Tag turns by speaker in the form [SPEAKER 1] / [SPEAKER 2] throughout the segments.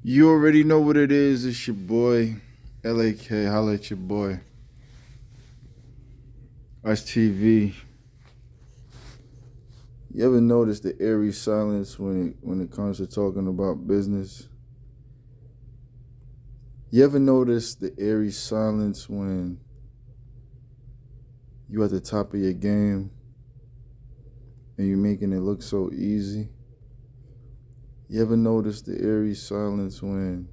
[SPEAKER 1] You already know what it is. It's your boy, LAK. Holla at your boy. Us TV. You ever notice the eerie silence when it comes to talking about business? You ever notice the eerie silence when you at the top of your game and you're making it look so easy? You ever notice the eerie silence when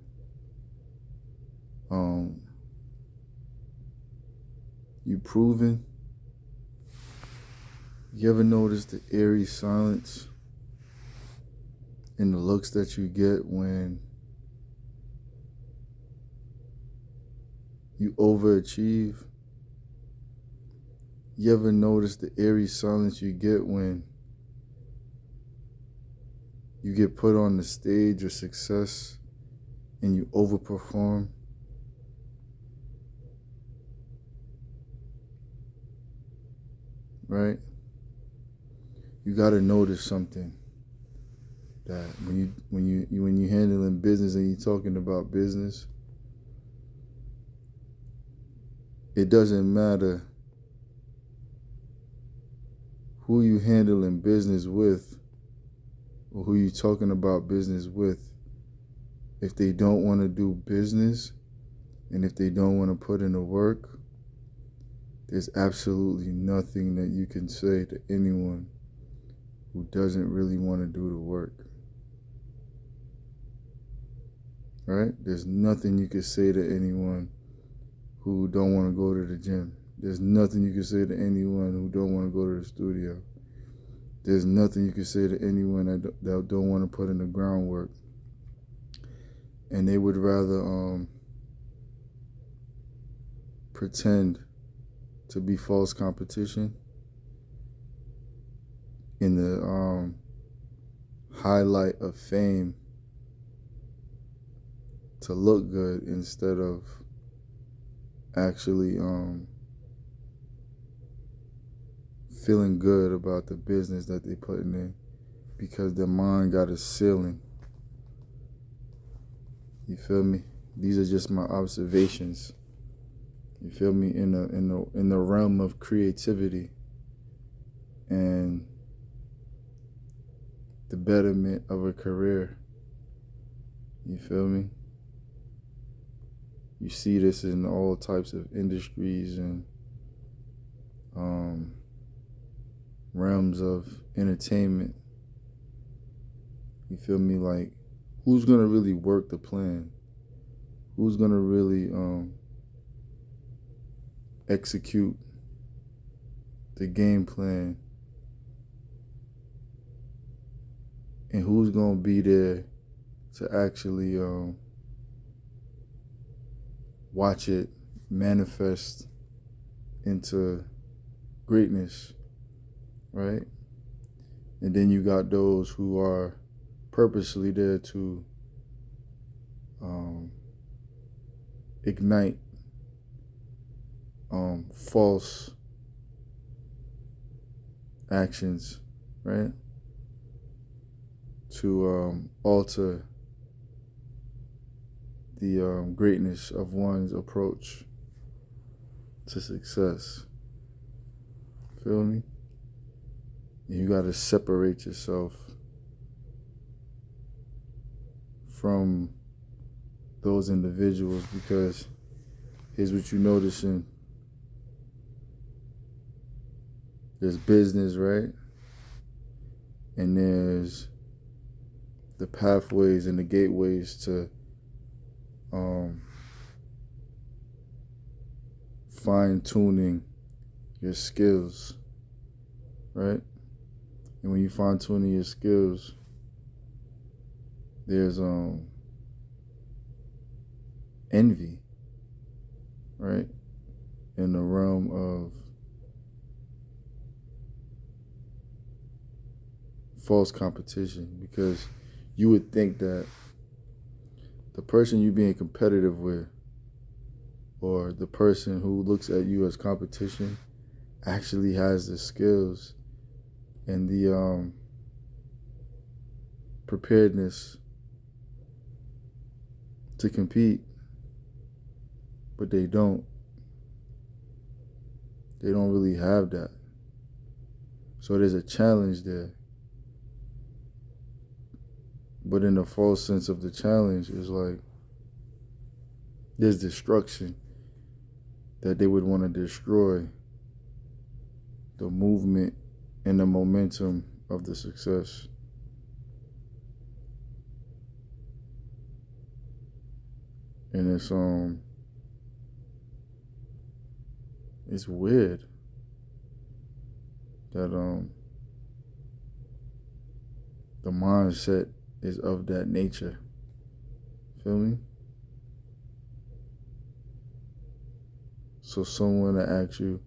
[SPEAKER 1] you proving? You ever notice the eerie silence in the looks that you get when you overachieve? You ever notice the eerie silence you get when you get put on the stage of success and you overperform? Right? You gotta notice something, that when you handling business and you're talking about business, it doesn't matter who you handling business with or who you talking about business with. If they don't want to do business and if they don't want to put in the work, there's absolutely nothing that you can say to anyone who doesn't really want to do the work. Right? There's nothing you can say to anyone who don't want to go to the gym. There's nothing you can say to anyone who don't want to go to the studio. There's nothing you can say to anyone that don't want to put in the groundwork. And they would rather pretend to be false competition in the highlight of fame to look good instead of actually feeling good about the business that they putting in, because their mind got a ceiling. You feel me? These are just my observations. You feel me? In the realm of creativity and the betterment of a career. You feel me? You see this in all types of industries and realms of entertainment. You feel me? Like, who's gonna really work the plan? Who's gonna really execute the game plan? And who's gonna be there to actually watch it manifest into greatness, right? And then you got those who are purposely there to ignite false actions, right? To alter the greatness of one's approach to success. Feel me? And you gotta separate yourself from those individuals, because here's what you're noticing. There's business, right? And there's the pathways and the gateways to fine-tuning your skills, right? And when you fine-tuning your skills, there's envy, right? In the realm of false competition, because you would think that the person you're being competitive with, or the person who looks at you as competition, actually has the skills and the preparedness to compete, but they don't. They don't really have that. So there's a challenge there. But in the false sense of the challenge, it's like there's destruction that they would want to destroy the movement and the momentum of the success. And it's weird that the mindset is of that nature. Feel me? So someone to ask you,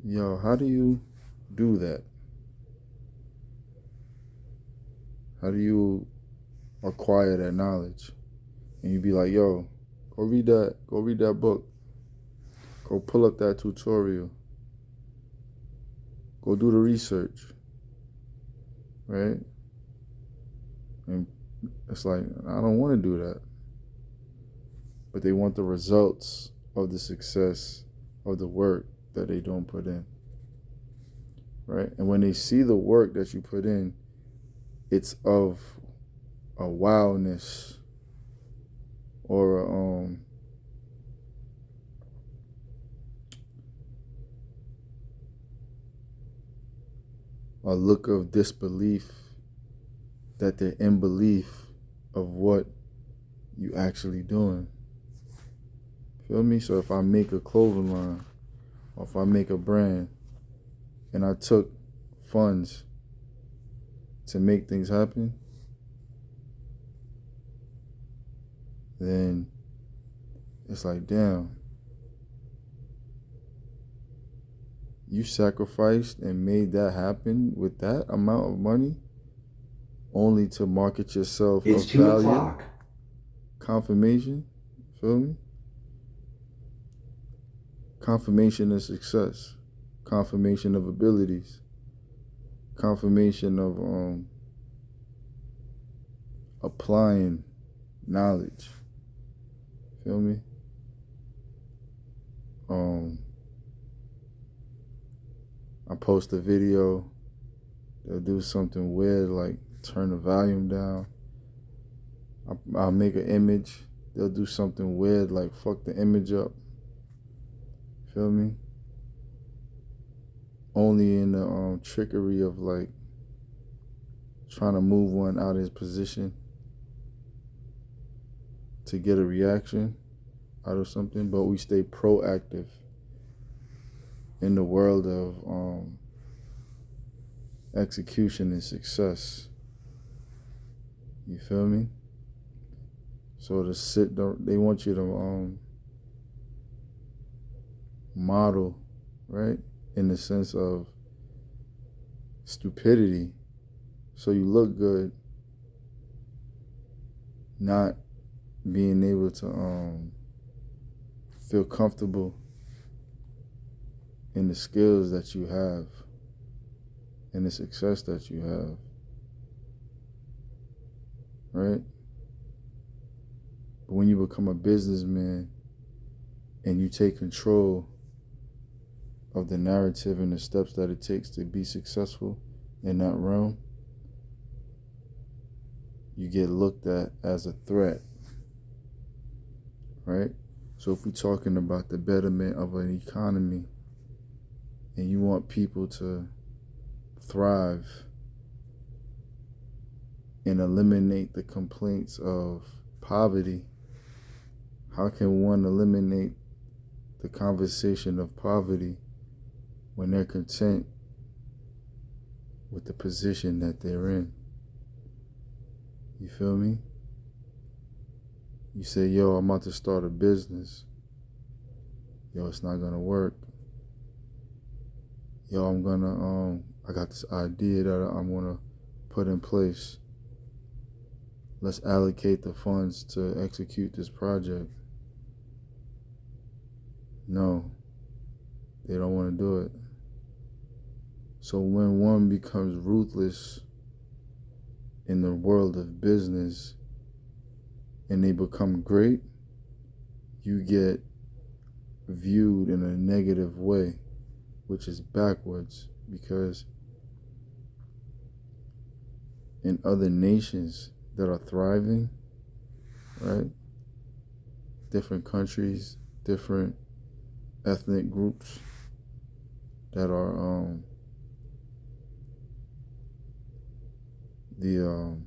[SPEAKER 1] yo, how do you do that? How do you acquire that knowledge? And you be like, yo, go read that book. Go pull up that tutorial. Go do the research. Right? And it's like, I don't want to do that. But they want the results of the success of the work that they don't put in. Right? And when they see the work that you put in, it's of a wildness or a look of disbelief that they're in belief of what you actually doing. Feel me? So if I make a clothing line, or if I make a brand, and I took funds to make things happen, then it's like, damn, you sacrificed and made that happen with that amount of money only to market yourself
[SPEAKER 2] It's
[SPEAKER 1] of
[SPEAKER 2] 2
[SPEAKER 1] value,
[SPEAKER 2] o'clock.
[SPEAKER 1] confirmation, feel me? Confirmation of success, confirmation of abilities, confirmation of applying knowledge. Feel me? I post a video, they'll do something weird like turn the volume down. I'll make an image, they'll do something weird like fuck the image up. Feel me? Only in the trickery of like trying to move one out of his position to get a reaction out of something, but we stay proactive in the world of execution and success. You feel me? So they want you to model, right? In the sense of stupidity. So you look good, not being able to feel comfortable in the skills that you have and the success that you have, right? But when you become a businessman and you take control of the narrative and the steps that it takes to be successful in that realm, you get looked at as a threat, right? So if we're talking about the betterment of an economy and you want people to thrive and eliminate the complaints of poverty, how can one eliminate the conversation of poverty when they're content with the position that they're in? You feel me? You say, yo, I'm about to start a business. Yo, it's not gonna work. Yo, I got this idea that I'm gonna put in place. Let's allocate the funds to execute this project. No, they don't want to do it. So when one becomes ruthless in the world of business, and they become great, you get viewed in a negative way, which is backwards, because in other nations that are thriving, right? Different countries, different ethnic groups that are the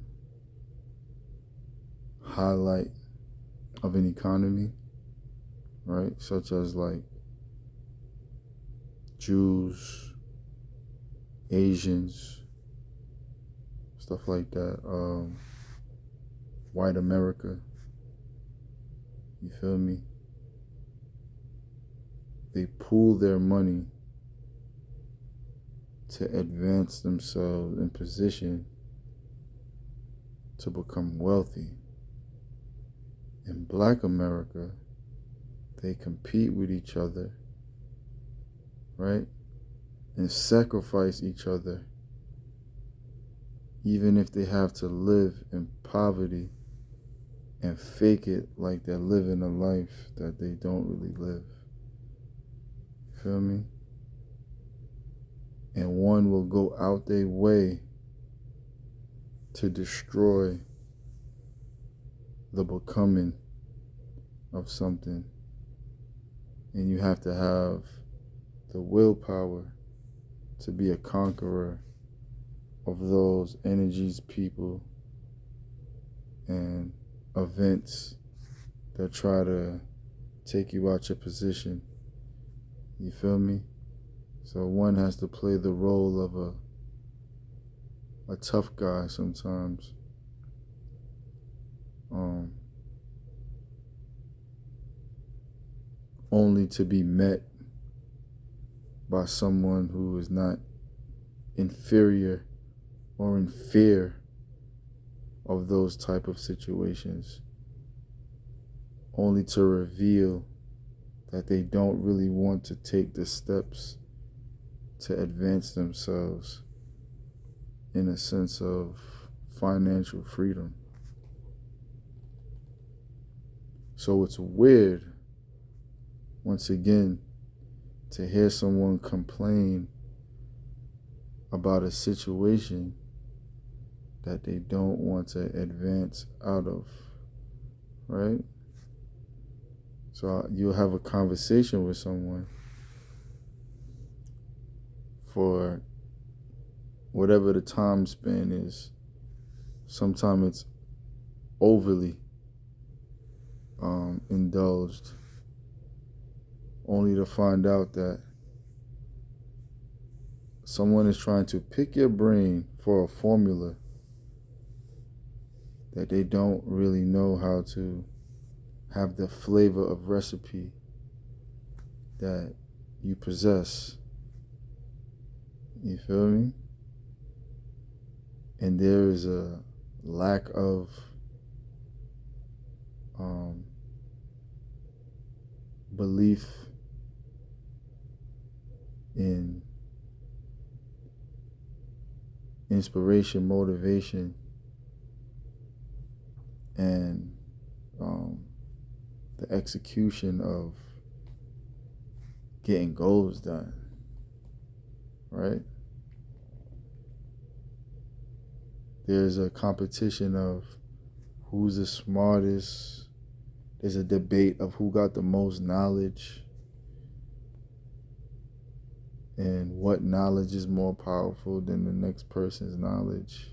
[SPEAKER 1] highlight of an economy, right? Such as like Jews, Asians, stuff like that. White America, you feel me? They pool their money to advance themselves in position to become wealthy. In Black America, they compete with each other, right? And sacrifice each other, even if they have to live in poverty and fake it like they're living a life that they don't really live. Feel me? And one will go out their way to destroy the becoming of something. And you have to have the willpower to be a conqueror of those energies, people, and events that try to take you out your position. You feel me? So one has to play the role of a tough guy sometimes. Only to be met by someone who is not inferior or in fear of those type of situations. Only to reveal that they don't really want to take the steps to advance themselves in a sense of financial freedom. So it's weird, once again, to hear someone complain about a situation that they don't want to advance out of, right? So you'll have a conversation with someone for whatever the time span is. Sometimes it's overly indulged, only to find out that someone is trying to pick your brain for a formula that they don't really know how to have the flavor of recipe that you possess. You feel me? And there is a lack of belief in inspiration, motivation, and the execution of getting goals done, right? There's a competition of who's the smartest. There's a debate of who got the most knowledge and what knowledge is more powerful than the next person's knowledge.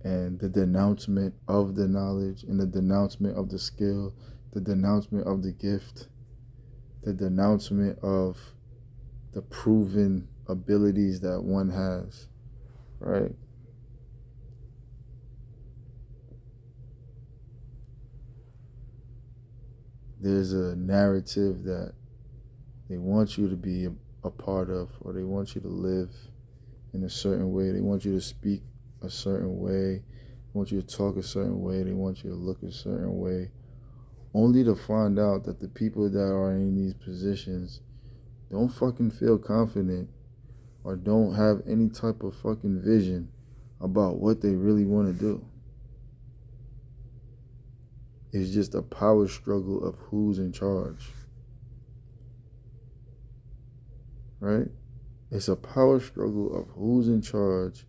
[SPEAKER 1] And the denouncement of the knowledge and the denouncement of the skill, the denouncement of the gift, the denouncement of the proven abilities that one has, right? There's a narrative that they want you to be a part of, or they want you to live in a certain way. They want you to speak a certain way. They want you to talk a certain way. They want you to look a certain way. Only to find out that the people that are in these positions don't fucking feel confident or don't have any type of fucking vision about what they really want to do. It's just a power struggle of who's in charge. Right? It's a power struggle of who's in charge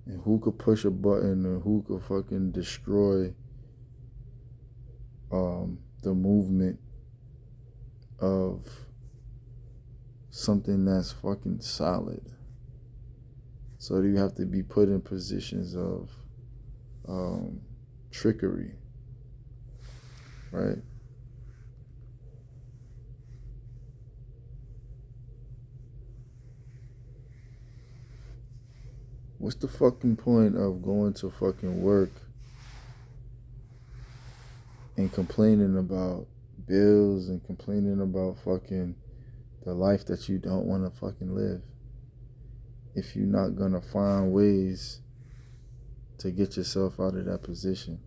[SPEAKER 1] and who could push a button and who could fucking destroy the movement of something that's fucking solid. So you have to be put in positions of trickery, right? What's the fucking point of going to fucking work and complaining about bills and complaining about fucking the life that you don't want to fucking live if you're not gonna find ways to get yourself out of that position?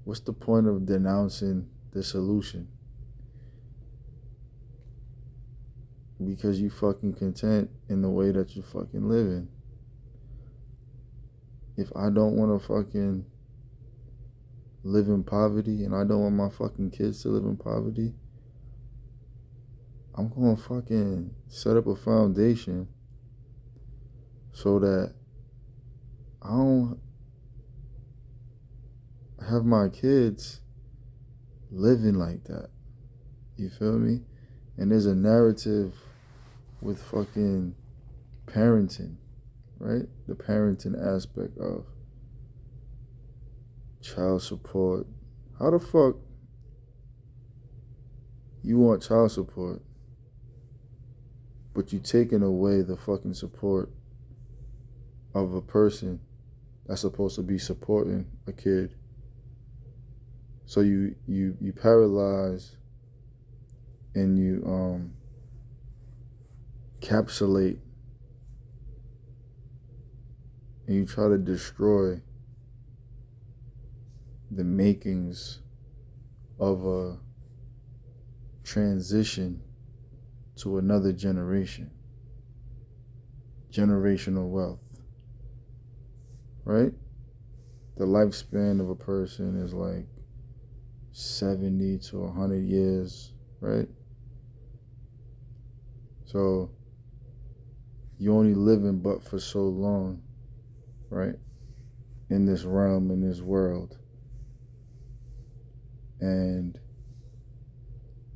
[SPEAKER 1] What's the point of denouncing the solution? Because you fucking content in the way that you fucking living. If I don't want to fucking live in poverty and I don't want my fucking kids to live in poverty, I'm going to fucking set up a foundation so that I don't have my kids living like that. You feel me? And there's a narrative with fucking parenting, right? The parenting aspect of child support. How the fuck you want child support, but you taking away the fucking support of a person that's supposed to be supporting a kid? So you paralyze and you encapsulate and you try to destroy the makings of a transition to another generation. Generational wealth. Right? The lifespan of a person is like 70 to 100 years, right? So you only living but for so long, right? In this realm, in this world. And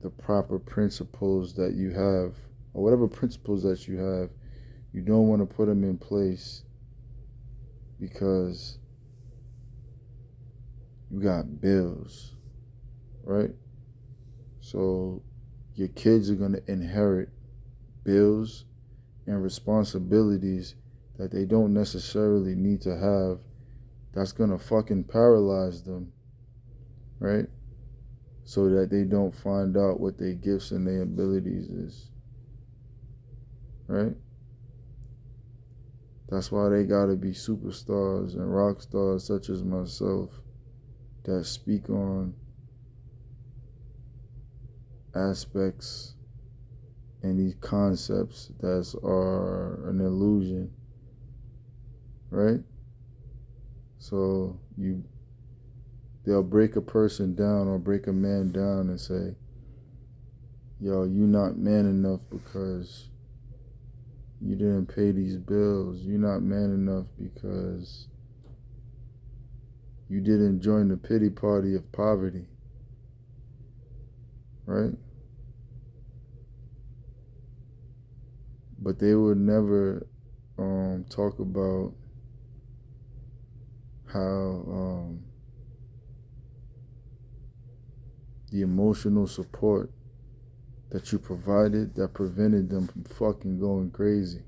[SPEAKER 1] the proper principles that you have, or whatever principles that you have, you don't want to put them in place because you got bills, right? So your kids are going to inherit bills and responsibilities that they don't necessarily need to have. That's going to fucking paralyze them, right? So that they don't find out what their gifts and their abilities is, right? That's why they gotta be superstars and rock stars such as myself that speak on aspects and these concepts that are an illusion, right? So they'll break a person down or break a man down and say, yo, you not man enough because you didn't pay these bills. You're not man enough because you didn't join the pity party of poverty, right? But they would never talk about how the emotional support that you provided that prevented them from fucking going crazy.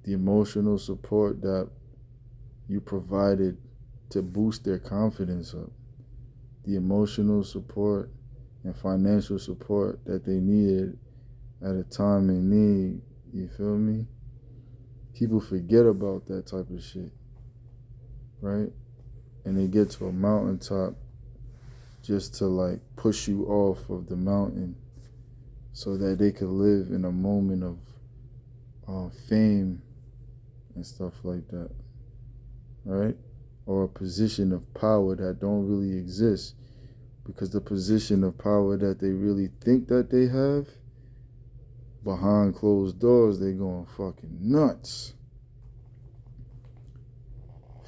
[SPEAKER 1] The emotional support that you provided to boost their confidence up. The emotional support and financial support that they needed at a time in need. You feel me? People forget about that type of shit, right? And they get to a mountaintop just to like push you off of the mountain so that they could live in a moment of fame and stuff like that. right? Or a position of power that don't really exist, because the position of power that they really think that they have, behind closed doors, they going fucking nuts.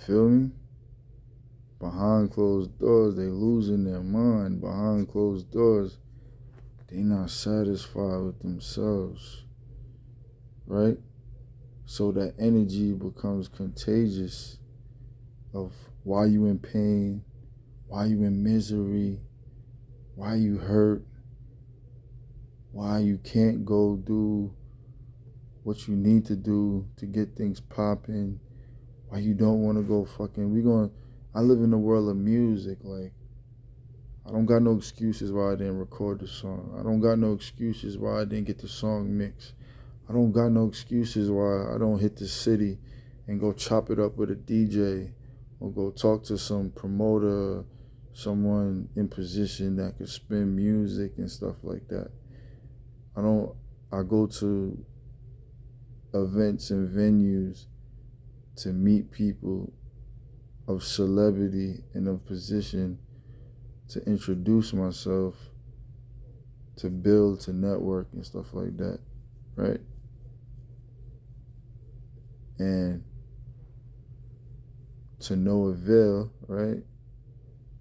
[SPEAKER 1] Feel me? Behind closed doors, they losing their mind. Behind closed doors, they not satisfied with themselves, right? So that energy becomes contagious of why you in pain, why you in misery, why you hurt, why you can't go do what you need to do to get things popping, why you don't want to go fucking, I live in the world of music. Like, I don't got no excuses why I didn't record the song. I don't got no excuses why I didn't get the song mixed. I don't got no excuses why I don't hit the city and go chop it up with a DJ or go talk to some promoter, someone in position that could spin music and stuff like that. I go to events and venues to meet people of celebrity and of position, to introduce myself, to build, to network and stuff like that, right? And to no avail, right?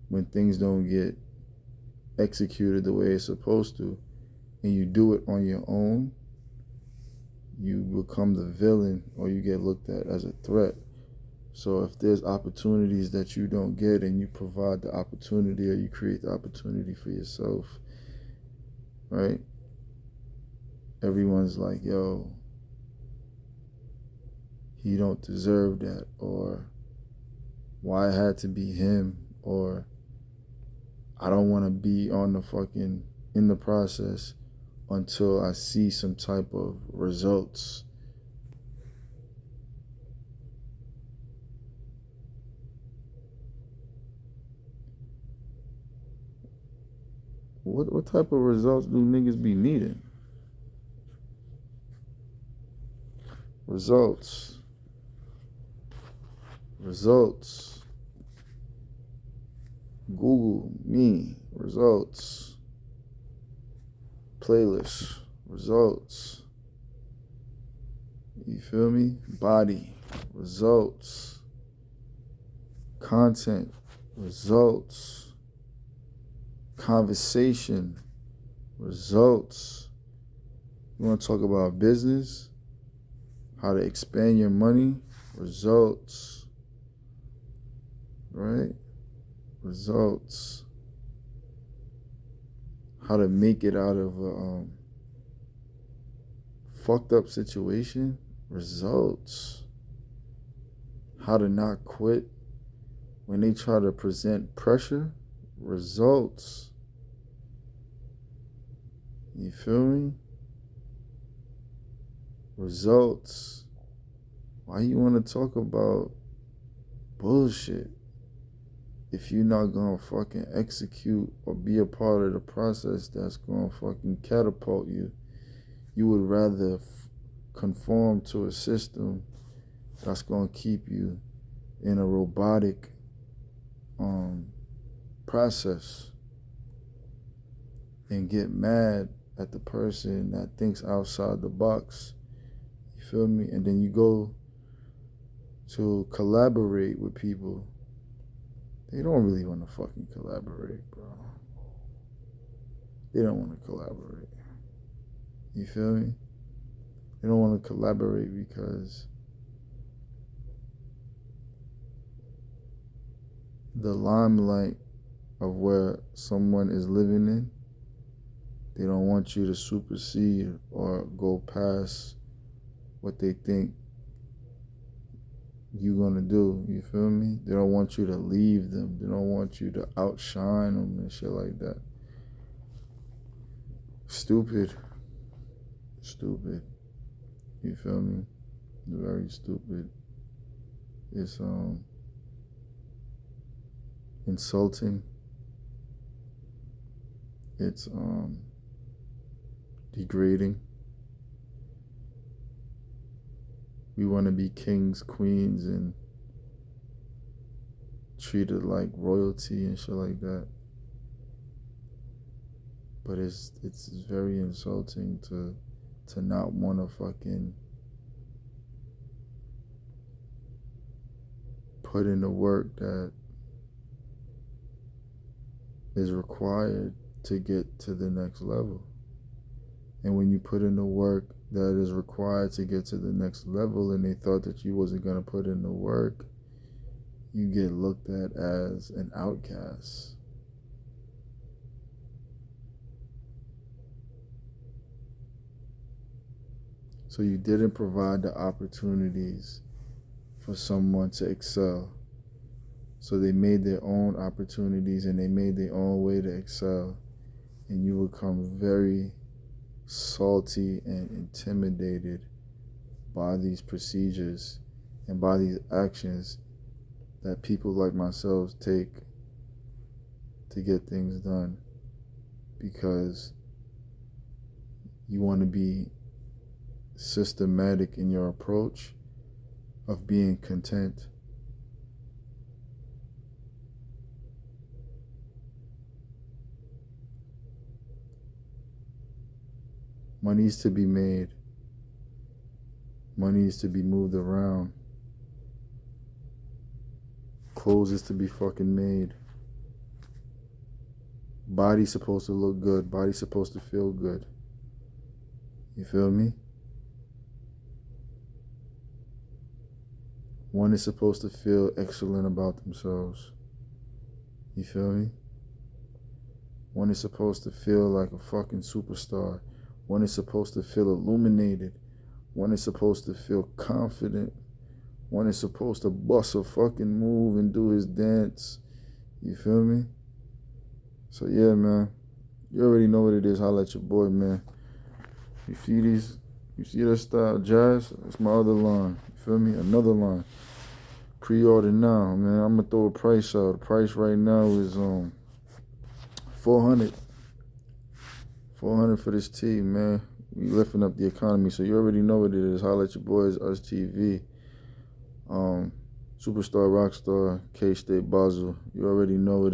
[SPEAKER 1] When things don't get executed the way it's supposed to, and you do it on your own, you become the villain, or you get looked at as a threat. So if there's opportunities that you don't get and you provide the opportunity, or you create the opportunity for yourself, right? Everyone's like, yo, he don't deserve that, or why it had to be him, or I don't want to be on the fucking in the process until I see some type of results. What type of results do niggas be needing? Results. Google me. Results. Playlist. Results. You feel me? Body. Results. Content. Results. Conversation. Results. You want to talk about business? How to expand your money? Results. Right? Results. How to make it out of a fucked up situation? Results. How to not quit when they try to present pressure? Results. You feel me? Results. Why you want to talk about bullshit if you're not going to fucking execute or be a part of the process that's going to fucking catapult you? You would rather conform to a system that's going to keep you in a robotic process and get mad at the person that thinks outside the box. You feel me? And then you go to collaborate with people. They don't really want to fucking collaborate, bro. They don't want to collaborate. You feel me? They don't want to collaborate because the limelight of where someone is living in, they don't want you to supersede or go past what they think you're going to do. You feel me? They don't want you to leave them. They don't want you to outshine them and shit like that. Stupid. You feel me? Very stupid. It's insulting. It's degrading. We want to be kings, queens, and treated like royalty and shit like that. But it's very insulting to not want to fucking put in the work that is required to get to the next level. And when you put in the work that is required to get to the next level and they thought that you wasn't going to put in the work, you get looked at as an outcast. So you didn't provide the opportunities for someone to excel. So they made their own opportunities and they made their own way to excel. And you become very salty and intimidated by these procedures and by these actions that people like myself take to get things done, because you want to be systematic in your approach of being content. Money is to be made. Money is to be moved around. Clothes is to be fucking made. Body's supposed to look good. Body's supposed to feel good. You feel me? One is supposed to feel excellent about themselves. You feel me? One is supposed to feel like a fucking superstar. One is supposed to feel illuminated. One is supposed to feel confident. One is supposed to bust a fucking move and do his dance. You feel me? So yeah, man. You already know what it is. Holla at your boy, man. You see that style, jazz? That's my other line. You feel me? Another line. Pre-order now, man. I'm gonna throw a price out. The price right now is $400. $400 for this tee, man. We lifting up the economy, so you already know what it is. Holla at your boys, Us TV. Superstar, rockstar, 𝐒𝐈𝐃, You already know what it is.